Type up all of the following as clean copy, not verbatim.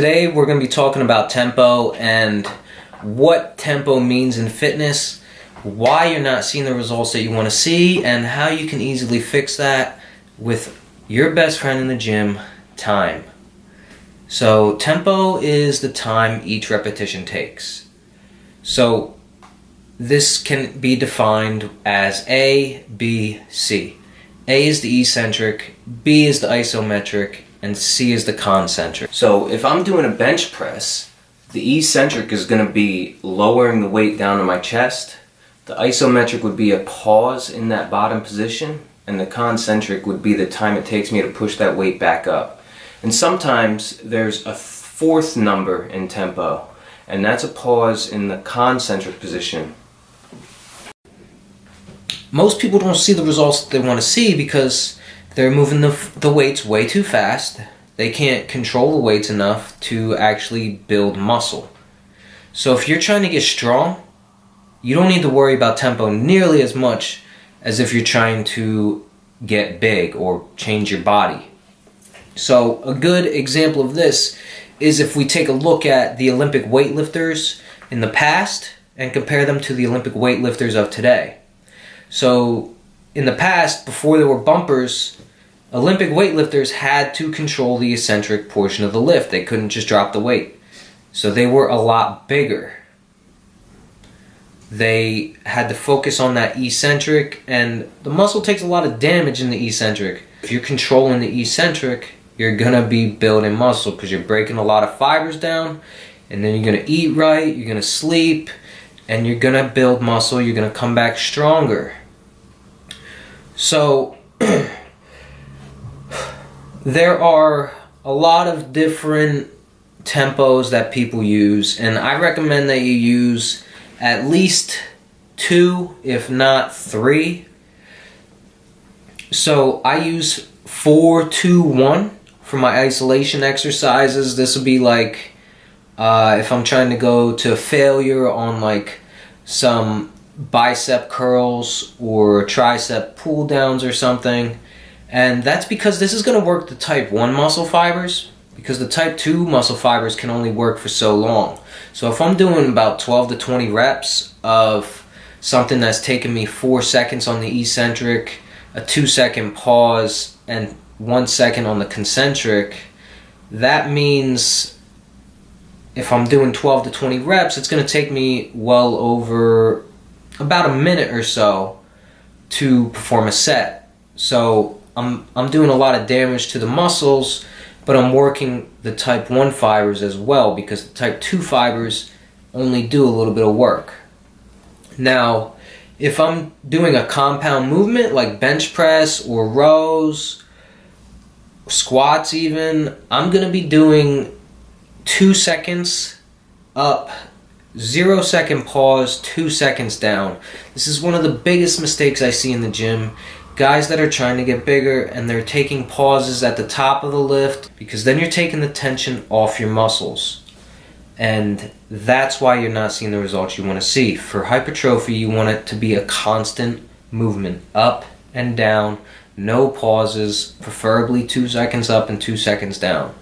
Today we're going to be talking about tempo and what tempo means in fitness, why you're not seeing the results that you want to see, and how you can easily fix that with your best friend in the gym, time. So tempo is the time each repetition takes. So this can be defined as A, B, C. A is the eccentric, B is the isometric, and C is the concentric. So if I'm doing a bench press, the eccentric is going to be lowering the weight down to my chest. The isometric would be a pause in that bottom position, and the concentric would be the time it takes me to push that weight back up. And sometimes there's a fourth number in tempo, and that's a pause in the concentric position. Most people don't see the results that they want to see because they're moving the weights way too fast. They can't control the weights enough to actually build muscle. So if you're trying to get strong, you don't need to worry about tempo nearly as much as if you're trying to get big or change your body. So a good example of this is if we take a look at the Olympic weightlifters in the past and compare them to the Olympic weightlifters of today. So in the past, before there were bumpers, Olympic weightlifters had to control the eccentric portion of the lift. They couldn't just drop the weight. So they were a lot bigger. They had to focus on that eccentric, and the muscle takes a lot of damage in the eccentric. If you're controlling the eccentric, you're going to be building muscle because you're breaking a lot of fibers down, and then you're going to eat right, you're going to sleep, and you're going to build muscle. You're going to come back stronger. So there are a lot of different tempos that people use, and I recommend that you use at least 2, if not 3. So I use 4-2-1 for my isolation exercises. This would be like if I'm trying to go to failure on like some bicep curls or tricep pull downs or something. And that's because this is going to work the type 1 muscle fibers, because the type 2 muscle fibers can only work for so long. So if I'm doing about 12 to 20 reps of something that's taking me 4 seconds on the eccentric, a 2-second pause, and 1 second on the concentric, that means if I'm doing 12 to 20 reps, it's going to take me well over about a minute or so to perform a set. So I'm doing a lot of damage to the muscles, but I'm working the type 1 fibers as well, because the type 2 fibers only do a little bit of work. Now, if I'm doing a compound movement like bench press or rows, squats even, I'm going to be doing 2 seconds up, 0 second pause, 2 seconds down. This is one of the biggest mistakes I see in the gym. Guys that are trying to get bigger and they're taking pauses at the top of the lift, because then you're taking the tension off your muscles. And that's why you're not seeing the results you want to see. For hypertrophy, you want it to be a constant movement, up and down, no pauses, preferably 2 seconds up and 2 seconds down.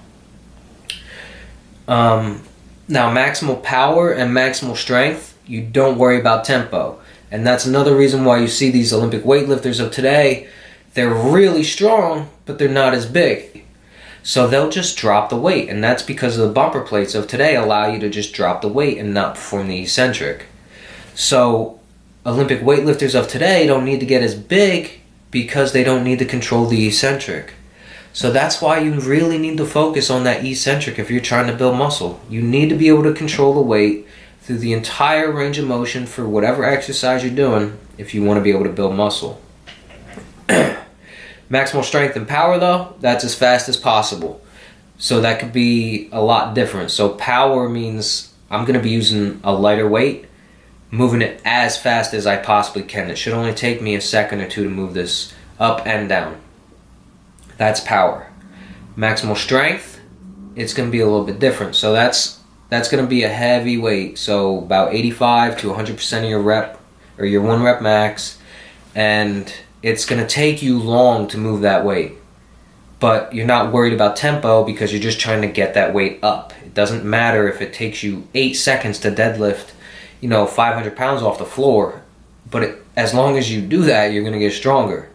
Now, maximal power and maximal strength, you don't worry about tempo. And that's another reason why you see these Olympic weightlifters of today, they're really strong, but they're not as big. So they'll just drop the weight, and that's because the bumper plates of today allow you to just drop the weight and not perform the eccentric. So Olympic weightlifters of today don't need to get as big because they don't need to control the eccentric. So that's why you really need to focus on that eccentric if you're trying to build muscle. You need to be able to control the weight through the entire range of motion for whatever exercise you're doing if you want to be able to build muscle. Maximal strength and power, though, that's as fast as possible. So that could be a lot different. So power means I'm going to be using a lighter weight, moving it as fast as I possibly can. It should only take me a second or 2 to move this up and down. That's power. Maximal strength, it's going to be a little bit different. So that's going to be a heavy weight. So about 85 to 100% of your rep or your 1 rep max. And it's going to take you long to move that weight. but you're not worried about tempo because you're just trying to get that weight up. It doesn't matter if it takes you 8 seconds to deadlift, 500 pounds off the floor, but as long as you do that, you're going to get stronger.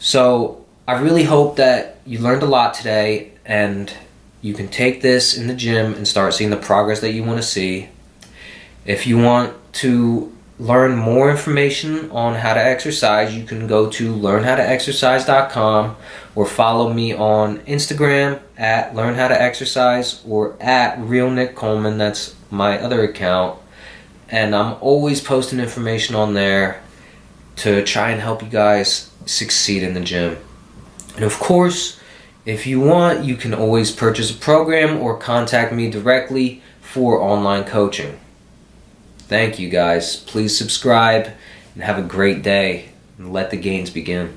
So I really hope that you learned a lot today, and you can take this in the gym and start seeing the progress that you want to see. If you want to learn more information on how to exercise, you can go to learnhowtoexercise.com or follow me on Instagram at learnhowtoexercise or at Real Nick Coleman. That's my other account. And I'm always posting information on there to try and help you guys succeed in the gym. And of course, if you want, you can always purchase a program or contact me directly for online coaching. Thank you guys. Please subscribe and have a great day, and let the gains begin.